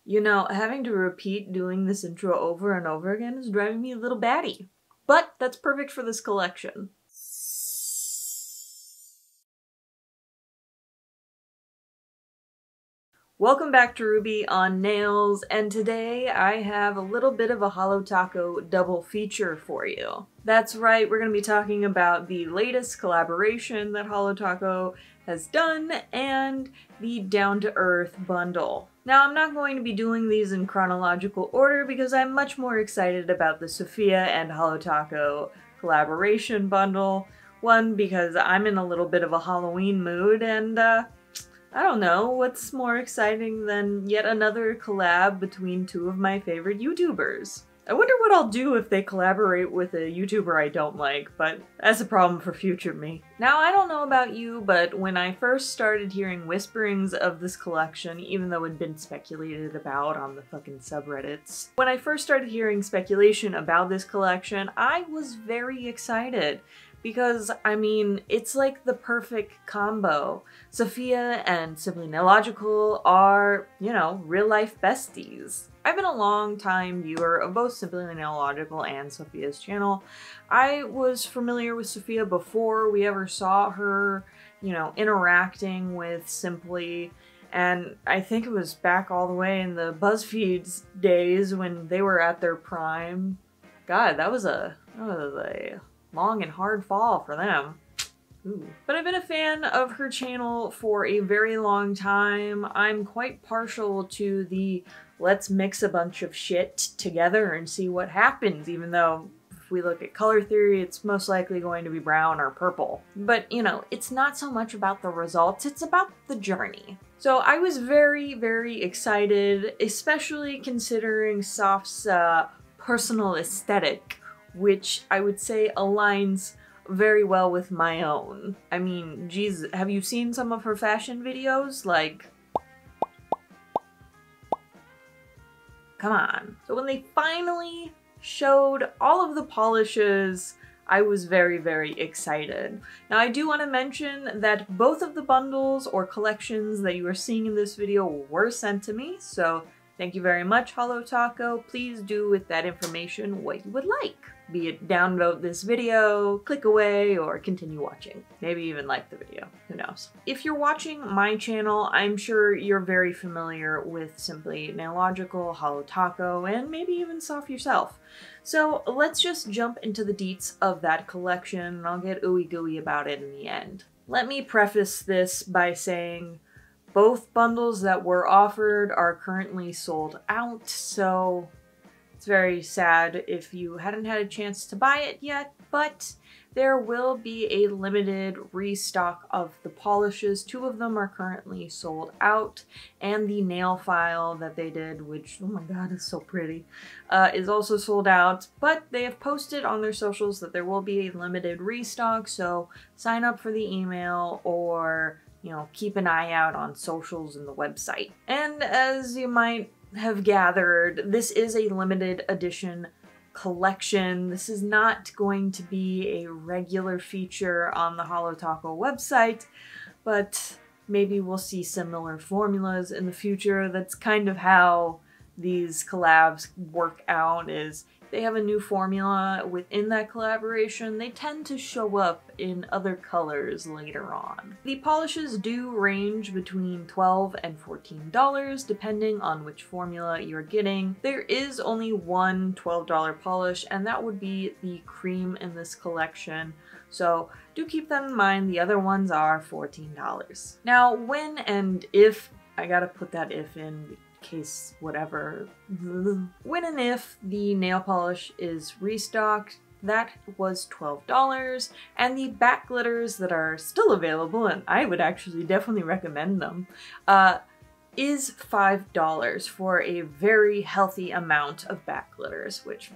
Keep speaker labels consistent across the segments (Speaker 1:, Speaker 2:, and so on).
Speaker 1: You know, having to repeat doing this intro over and over again is driving me a little batty. But that's perfect for this collection. Welcome back to Ruby on Nails, and today I have a little bit of a Holotaco double feature for you. That's right, we're going to be talking about the latest collaboration that Holotaco has done and the Down to Earth bundle. Now, I'm not going to be doing these in chronological order because I'm much more excited about the Safiya and Holotaco collaboration bundle. One, because I'm in a little bit of a Halloween mood, and I don't know, what's more exciting than yet another collab between two of my favorite YouTubers? I wonder what I'll do if they collaborate with a YouTuber I don't like, but that's a problem for future me. Now, I don't know about you, but when I first started hearing whisperings of this collection, even though it had been speculated about on the fucking subreddits, when I first started hearing speculation about this collection, I was very excited. Because, I mean, it's like the perfect combo. Safiya and Simply Nailogical are, you know, real-life besties. I've been a long time viewer of both Simply Nailogical and Safiya's channel. I was familiar with Safiya before we ever saw her, you know, interacting with Simply, and I think it was back all the way in the BuzzFeed's days when they were at their prime. God, that was a long and hard fall for them. Ooh. But I've been a fan of her channel for a very long time. I'm quite partial to the let's mix a bunch of shit together and see what happens, even though if we look at color theory, it's most likely going to be brown or purple. But, you know, it's not so much about the results, it's about the journey. So I was very, very excited, especially considering Soft's personal aesthetic, which I would say aligns very well with my own. I mean, geez, have you seen some of her fashion videos? Like, come on. So when they finally showed all of the polishes, I was very, very excited. Now, I do want to mention that both of the bundles or collections that you are seeing in this video were sent to me, so thank you very much, Holotaco. Please do with that information what you would like. Be it download this video, click away, or continue watching. Maybe even like the video, who knows. If you're watching my channel, I'm sure you're very familiar with Simply Nailogical, Holotaco, and maybe even Soft yourself. So let's just jump into the deets of that collection, and I'll get ooey gooey about it in the end. Let me preface this by saying both bundles that were offered are currently sold out, so it's very sad if you hadn't had a chance to buy it yet, but there will be a limited restock of the polishes. Two of them are currently sold out, and the nail file that they did, which, oh my god, is so pretty, is also sold out, but they have posted on their socials that there will be a limited restock, so sign up for the email or, you know, keep an eye out on socials and the website. And as you might have gathered, this is a limited edition collection. This is not going to be a regular feature on the Holotaco website, but maybe we'll see similar formulas in the future. That's kind of how these collabs work out, is they have a new formula within that collaboration, they tend to show up in other colors later on. The polishes do range between $12 and $14 depending on which formula you're getting. There is only one $12 polish, and that would be the cream in this collection. So do keep that in mind, the other ones are $14. Now, when and if, I gotta put that if in case whatever, when and if the nail polish is restocked, that was $12, and the back glitters that are still available, and I would actually definitely recommend them, is $5 for a very healthy amount of back glitters, which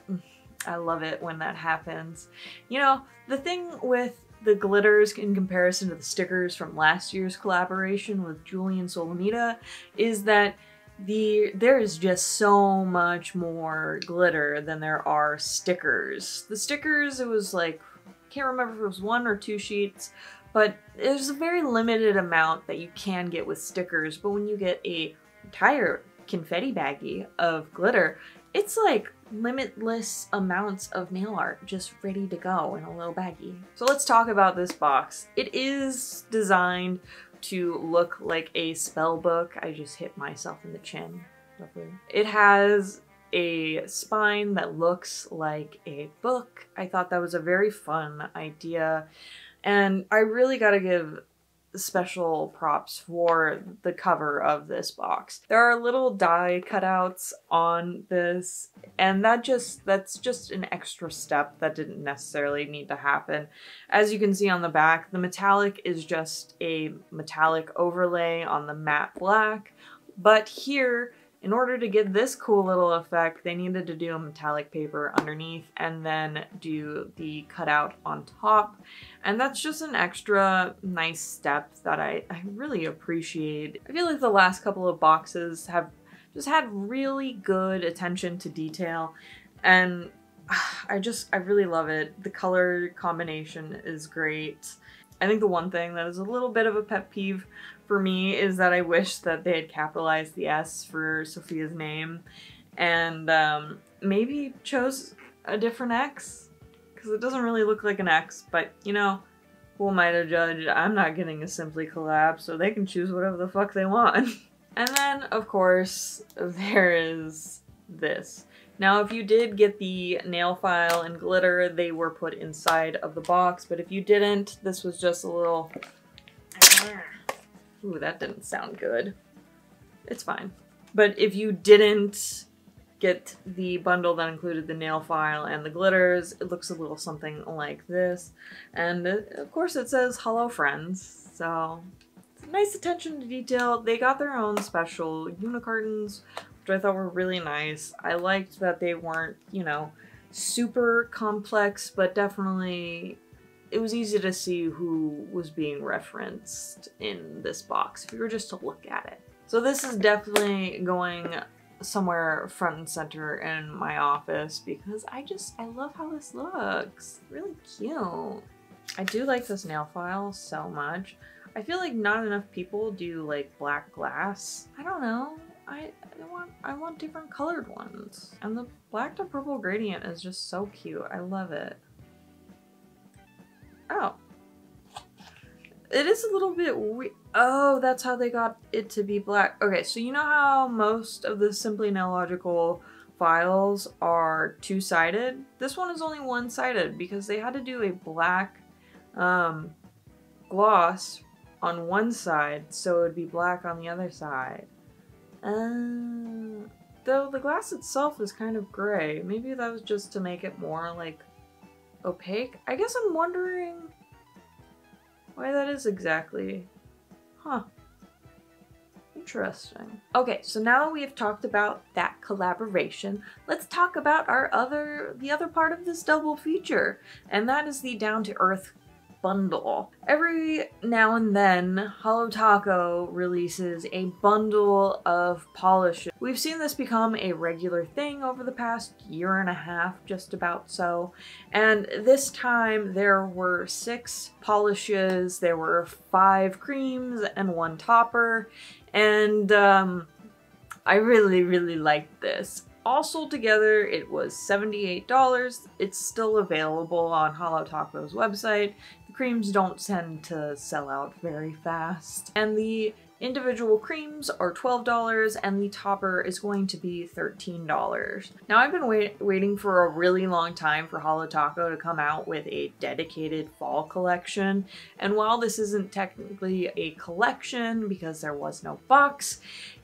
Speaker 1: I love it when that happens. You know, the thing with the glitters in comparison to the stickers from last year's collaboration with Julie and Solomita is that there is just so much more glitter than there are stickers. The stickers, it was like, I can't remember if it was 1 or 2 sheets, but there's a very limited amount that you can get with stickers, but when you get a entire confetti baggie of glitter. It's like limitless amounts of nail art just ready to go in a little baggie. So let's talk about this box. It is designed to look like a spell book. I just hit myself in the chin. Lovely. It has a spine that looks like a book. I thought that was a very fun idea, and I really gotta give special props for the cover of this box. There are little die cutouts on this, and that's just an extra step that didn't necessarily need to happen. As you can see on the back, the metallic is just a metallic overlay on the matte black, but here, in order to get this cool little effect, they needed to do a metallic paper underneath and then do the cutout on top. And that's just an extra nice step that I really appreciate. I feel like the last couple of boxes have just had really good attention to detail, and I really love it. The color combination is great. I think the one thing that is a little bit of a pet peeve for me is that I wish that they had capitalized the S for Safiya's name and maybe chose a different X, because it doesn't really look like an X, but you know, who am I to judge? I'm not getting a Simply collab, so they can choose whatever the fuck they want. And then, of course, there is this. Now, if you did get the nail file and glitter, they were put inside of the box, but if you didn't, this was just a little... Ooh, that didn't sound good. It's fine. But if you didn't get the bundle that included the nail file and the glitters, it looks a little something like this. And of course it says "Hello Friends," so it's a nice attention to detail. They got their own special unicartons, which I thought were really nice. I liked that they weren't, you know, super complex, but definitely it was easy to see who was being referenced in this box if you were just to look at it. So this is definitely going somewhere front and center in my office because I love how this looks. Really cute. I do like this nail file so much. I feel like not enough people do like black glass. I don't know. I want different colored ones. And the black to purple gradient is just so cute. I love it. Oh. It is a little bit weird. Oh, that's how they got it to be black. Okay, so you know how most of the Simply Nailogical files are two-sided? This one is only one-sided because they had to do a black gloss on one side so it would be black on the other side. Though the glass itself is kind of gray. Maybe that was just to make it more like opaque. I guess I'm wondering why that is exactly. Huh. Interesting. Okay, so now we have talked about that collaboration, let's talk about the other part of this double feature, and that is the Down to Earth bundle. Every now and then, Holotaco releases a bundle of polishes. We've seen this become a regular thing over the past year and a half, just about so. And this time there were 6 polishes, there were 5 creams and 1 topper, and I really liked this. All sold together, it was $78. It's still available on Holotaco's website. The creams don't tend to sell out very fast. And the individual creams are $12 and the topper is going to be $13. Now I've been waiting for a really long time for Holotaco to come out with a dedicated fall collection. And while this isn't technically a collection because there was no box,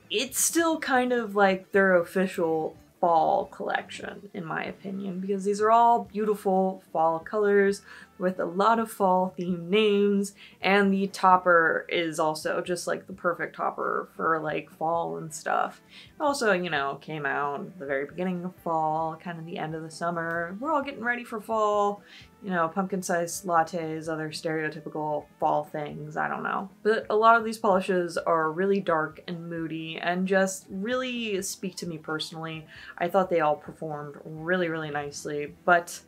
Speaker 1: it's still kind of like their official fall collection, in my opinion, because these are all beautiful fall colors with a lot of fall themed names, and the topper is also just like the perfect topper for like fall and stuff. Also, you know, came out at the very beginning of fall, kind of the end of the summer. We're all getting ready for fall, you know, pumpkin spice lattes, other stereotypical fall things, I don't know. But a lot of these polishes are really dark and moody and just really speak to me personally. I thought they all performed really nicely, but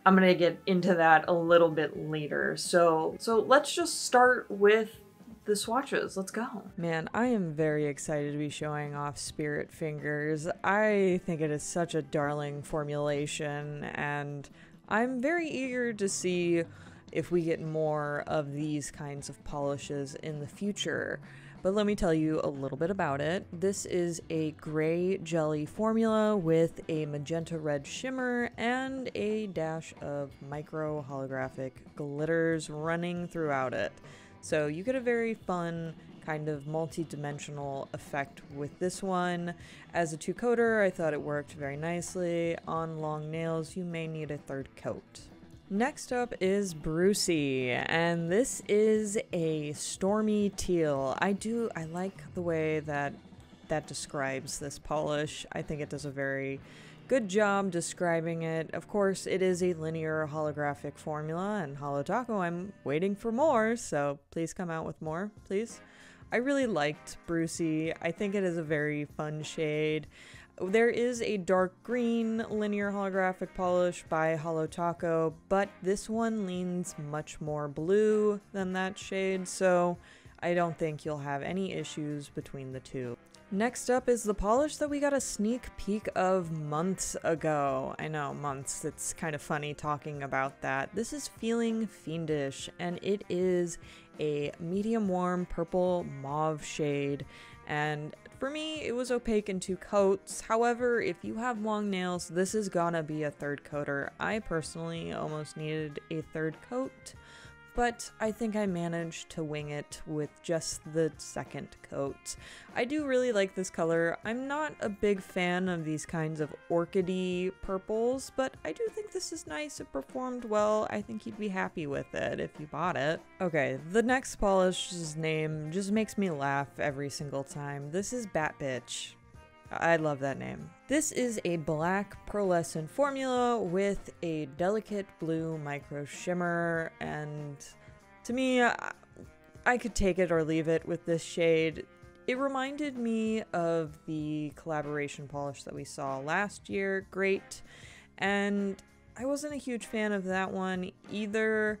Speaker 1: I'm gonna get into that a little bit later. So let's just start with the swatches. Let's go.
Speaker 2: Man, I am very excited to be showing off Spirit Fingers. I think it is such a darling formulation, and I'm very eager to see if we get more of these kinds of polishes in the future. But let me tell you a little bit about it. This is a gray jelly formula with a magenta red shimmer and a dash of micro holographic glitters running throughout it. So you get a very fun kind of multi-dimensional effect with this one. As a two-coater, I thought it worked very nicely. On long nails, you may need a third coat. Next up is Brucey, and this is a stormy teal. I like the way that describes this polish. I think it does a very good job describing it. Of course, it is a linear holographic formula, and Holotaco, I'm waiting for more, so please come out with more, please. I really liked Brucey. I think it is a very fun shade. There is a dark green linear holographic polish by Holotaco, but this one leans much more blue than that shade, so I don't think you'll have any issues between the two. Next up is the polish that we got a sneak peek of months ago. I know, months, it's kind of funny talking about that. This is Feeling Fiendish, and it is a medium warm purple mauve shade, and for me, it was opaque in two coats. However, if you have long nails, this is gonna be a third coater. I personally almost needed a third coat, but I think I managed to wing it with just the second coat. I do really like this color. I'm not a big fan of these kinds of orchidy purples, but I do think this is nice. It performed well. I think you'd be happy with it if you bought it. Okay, the next polish's name just makes me laugh every single time. This is Bat Bitch. I love that name. This is a black pearlescent formula with a delicate blue micro shimmer, and to me, I could take it or leave it with this shade. It reminded me of the collaboration polish that we saw last year, Great, and I wasn't a huge fan of that one either.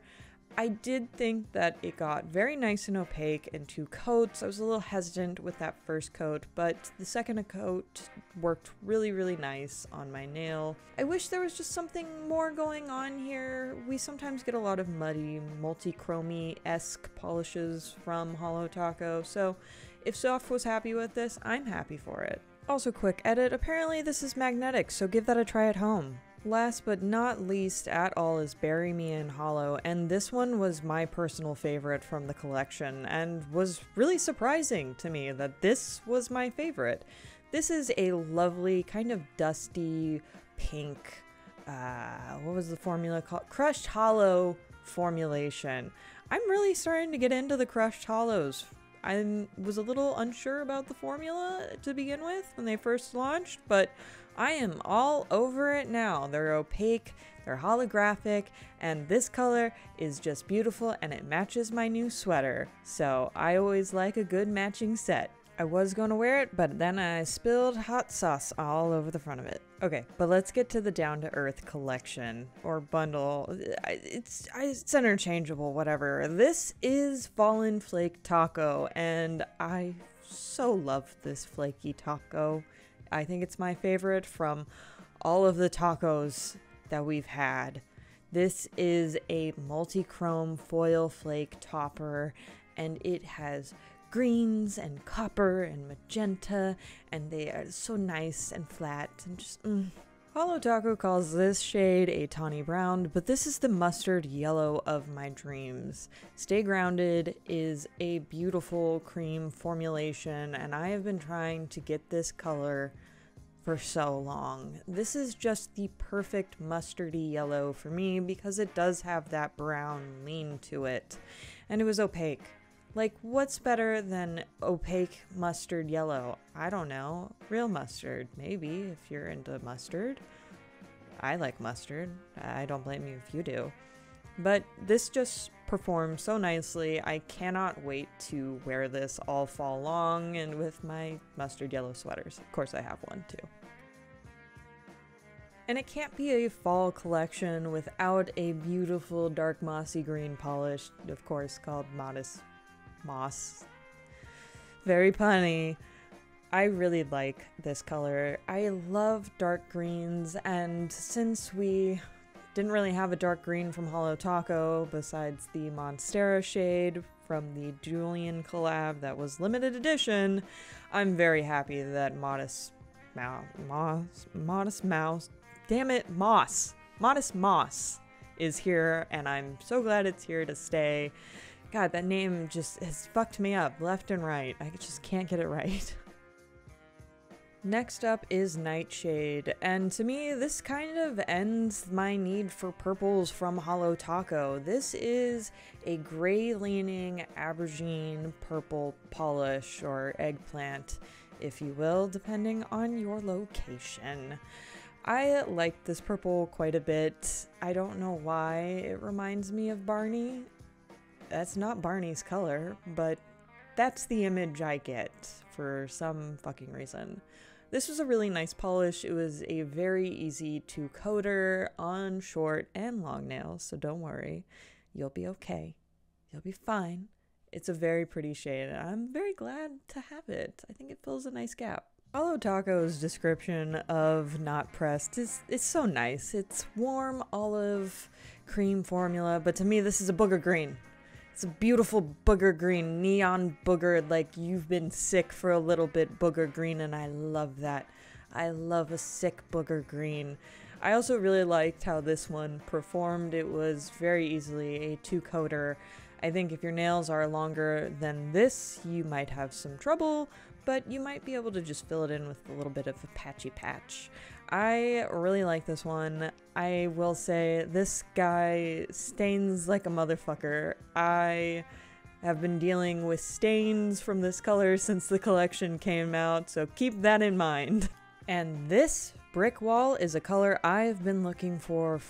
Speaker 2: I did think that it got very nice and opaque in two coats. I was a little hesitant with that first coat, but the second coat worked really, really nice on my nail. I wish there was just something more going on here. We sometimes get a lot of muddy, multi-chromey-esque polishes from Holotaco, so if Soph was happy with this, I'm happy for it. Also, quick edit, apparently this is magnetic, so give that a try at home. Last but not least at all is Bury Me in Hollow, and this one was my personal favorite from the collection and was really surprising to me that this was my favorite. This is a lovely kind of dusty pink, what was the formula called? Crushed Hollow formulation. I'm really starting to get into the Crushed Hollows. I was a little unsure about the formula to begin with when they first launched, but I am all over it now. They're opaque, they're holographic, and this color is just beautiful and it matches my new sweater. So I always like a good matching set. I was going to wear it, but then I spilled hot sauce all over the front of it. Okay, but let's get to the Down to Earth collection, or bundle. It's interchangeable, whatever. This is Fallen Flake Taco, and I so love this flaky taco. I think it's my favorite from all of the tacos that we've had. This is a multi-chrome foil flake topper, and it has greens and copper and magenta, and they are so nice and flat and just Holotaco calls this shade a tawny brown, but this is the mustard yellow of my dreams. Stay Grounded is a beautiful cream formulation, and I have been trying to get this color for so long. This is just the perfect mustardy yellow for me because it does have that brown lean to it, and it was opaque. Like, what's better than opaque mustard yellow? I don't know. Real mustard, maybe, if you're into mustard. I like mustard. I don't blame you if you do. But this just performs so nicely. I cannot wait to wear this all fall long and with my mustard yellow sweaters. Of course I have one too. And it can't be a fall collection without a beautiful dark mossy green polish, of course, called Modest moss. Very punny. I really like this color. I love dark greens, and since we didn't really have a dark green from Holotaco besides the Monstera shade from the Julian collab that was limited edition, I'm very happy that Modest Moss is here, and I'm so glad it's here to stay. God, that name just has fucked me up left and right. I just can't get it right. Next up is Nightshade, and to me this kind of ends my need for purples from Holotaco. This is a gray-leaning aubergine purple polish, or eggplant, if you will, depending on your location. I like this purple quite a bit. I don't know why it reminds me of Barney. That's not Barney's color, but that's the image I get for some fucking reason. This was a really nice polish. It was a very easy two-coater on short and long nails, so don't worry. You'll be okay. You'll be fine. It's a very pretty shade, and I'm very glad to have it. I think it fills a nice gap. Holotaco's description of not pressed is so nice. It's warm olive cream formula, but to me this is a booger green. It's a beautiful booger green, neon booger, like you've been sick for a little bit booger green, and I love that. I love a sick booger green. I also really liked how this one performed. It was very easily a two-coater. I think if your nails are longer than this, you might have some trouble, but you might be able to just fill it in with a little bit of a patchy patch. I really like this one. I will say this guy stains like a motherfucker. I have been dealing with stains from this color since the collection came out, so keep that in mind. And this brick wall is a color I've been looking for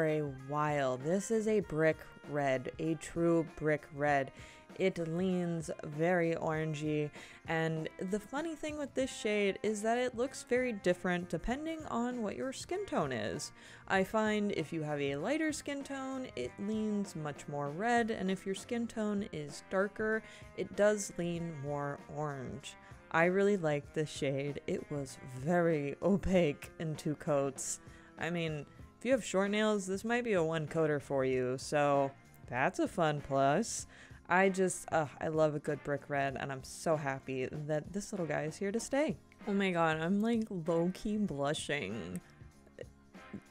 Speaker 2: a while. This is a brick red, a true brick red. It leans very orangey, and the funny thing with this shade is that it looks very different depending on what your skin tone is. I find if you have a lighter skin tone, it leans much more red, and if your skin tone is darker, it does lean more orange. I really like this shade. It was very opaque in two coats. I mean, if you have short nails, this might be a one coater for you, so that's a fun plus. I love a good brick red, and I'm so happy that this little guy is here to stay. Oh my god, I'm like low-key blushing.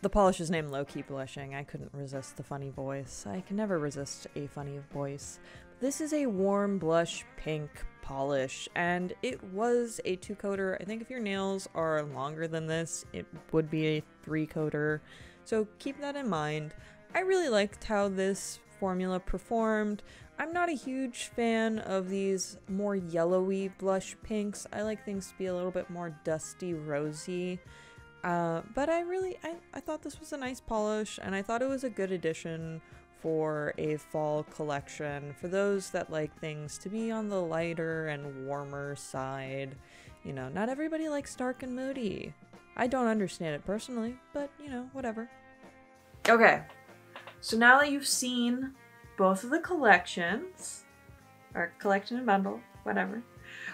Speaker 2: The polish is named low-key blushing. I couldn't resist the funny voice. I can never resist a funny voice. This is a warm blush pink polish, and it was a two-coater. I think if your nails are longer than this, it would be a three-coater, so keep that in mind. I really liked how this formula performed. I'm not a huge fan of these more yellowy blush pinks. I like things to be a little bit more dusty rosy. But I thought this was a nice polish, and I thought it was a good addition for a fall collection for those that like things to be on the lighter and warmer side. You know, not everybody likes dark and moody. I don't understand it personally, but you know, whatever.
Speaker 1: Okay, so now that you've seen both of the collections, or collection and bundle, whatever,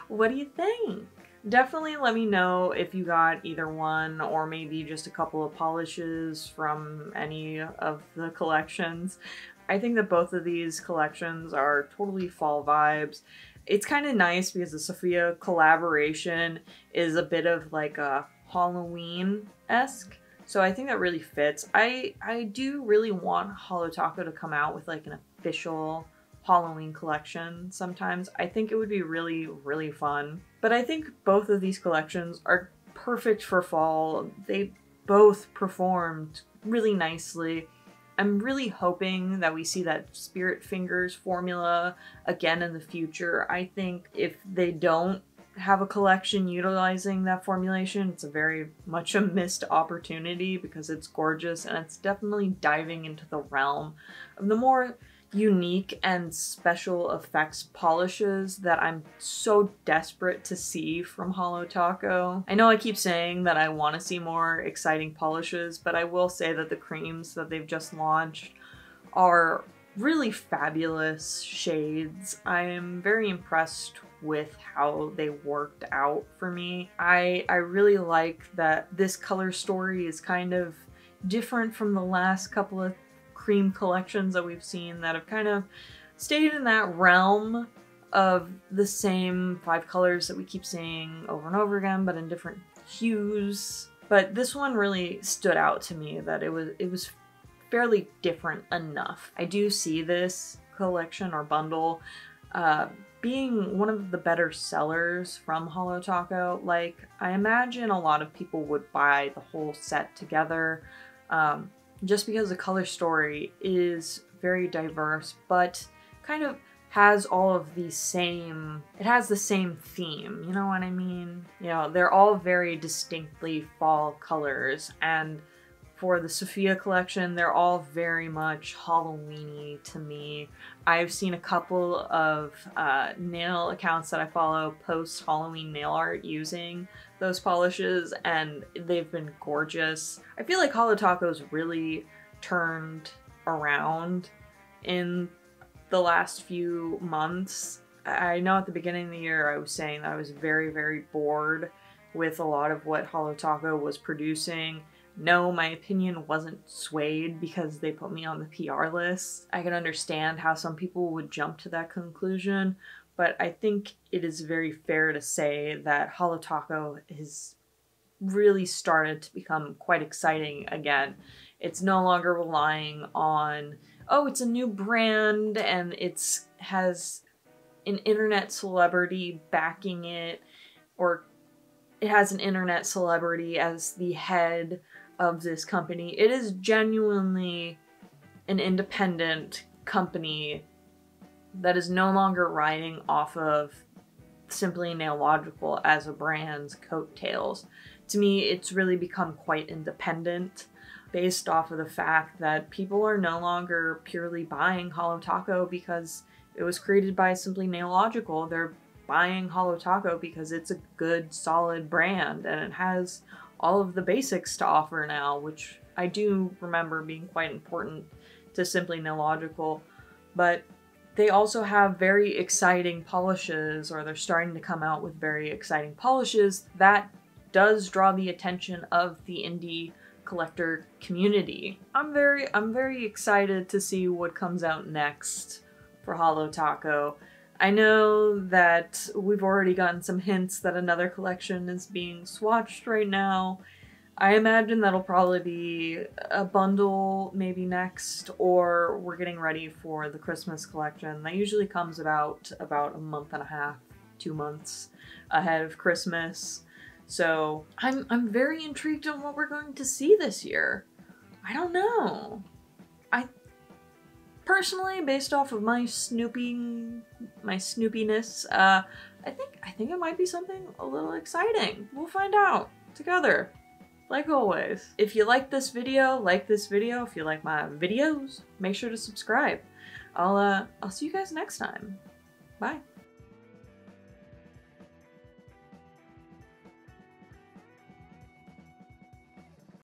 Speaker 1: what do you think? Definitely let me know if you got either one or maybe just a couple of polishes from any of the collections. I think that both of these collections are totally fall vibes. It's kind of nice because the Safiya collaboration is a bit of like a Halloween-esque. So I think that really fits. I do really want Holotaco to come out with like an official Halloween collection sometimes. I think it would be really, really fun. But I think both of these collections are perfect for fall. They both performed really nicely. I'm really hoping that we see that Spirit Fingers formula again in the future. I think if they don't have a collection utilizing that formulation, it's a very much a missed opportunity because it's gorgeous, and it's definitely diving into the realm of the more unique and special effects polishes that I'm so desperate to see from Holotaco. I know I keep saying that I want to see more exciting polishes, but I will say that the creams that they've just launched are really fabulous shades. I am very impressed with how they worked out for me. I really like that this color story is kind of different from the last couple of cream collections that we've seen that have kind of stayed in that realm of the same 5 colors that we keep seeing over and over again, but in different hues. But this one really stood out to me, that it was fairly different enough. I do see this collection or bundle being one of the better sellers from Holotaco. Like, I imagine a lot of people would buy the whole set together, just because the color story is very diverse, but kind of has all of the same, it has the same theme, you know what I mean? You know, they're all very distinctly fall colors, and for the Safiya collection, they're all very much Halloween-y to me. I've seen a couple of nail accounts that I follow post Halloween nail art using those polishes, and they've been gorgeous. I feel like Holotaco's really turned around in the last few months. I know at the beginning of the year I was saying that I was very, very bored with a lot of what Holotaco was producing. No, my opinion wasn't swayed because they put me on the PR list. I can understand how some people would jump to that conclusion, but I think it is very fair to say that Holotaco has really started to become quite exciting again. It's no longer relying on, oh, it's a new brand and it has an internet celebrity backing it, or it has an internet celebrity as the head of this company. It is genuinely an independent company that is no longer riding off of Simply Nailogical as a brand's coattails. To me, it's really become quite independent, based off of the fact that people are no longer purely buying Holotaco because it was created by Simply Nailogical. They're buying Holotaco because it's a good, solid brand, and it has all of the basics to offer now, which I do remember being quite important to Simply Nailogical. But they also have very exciting polishes, or they're starting to come out with very exciting polishes that does draw the attention of the indie collector community. I'm very excited to see what comes out next for Holotaco. I know that we've already gotten some hints that another collection is being swatched right now. I imagine that'll probably be a bundle maybe next, or we're getting ready for the Christmas collection. That usually comes about a month and a half, 2 months ahead of Christmas. So I'm very intrigued on what we're going to see this year. I don't know. I personally, based off of my snoopiness, I think it might be something a little exciting. We'll find out together, like always. If you like this video, If you like my videos, make sure to subscribe. I'll see you guys next time. Bye.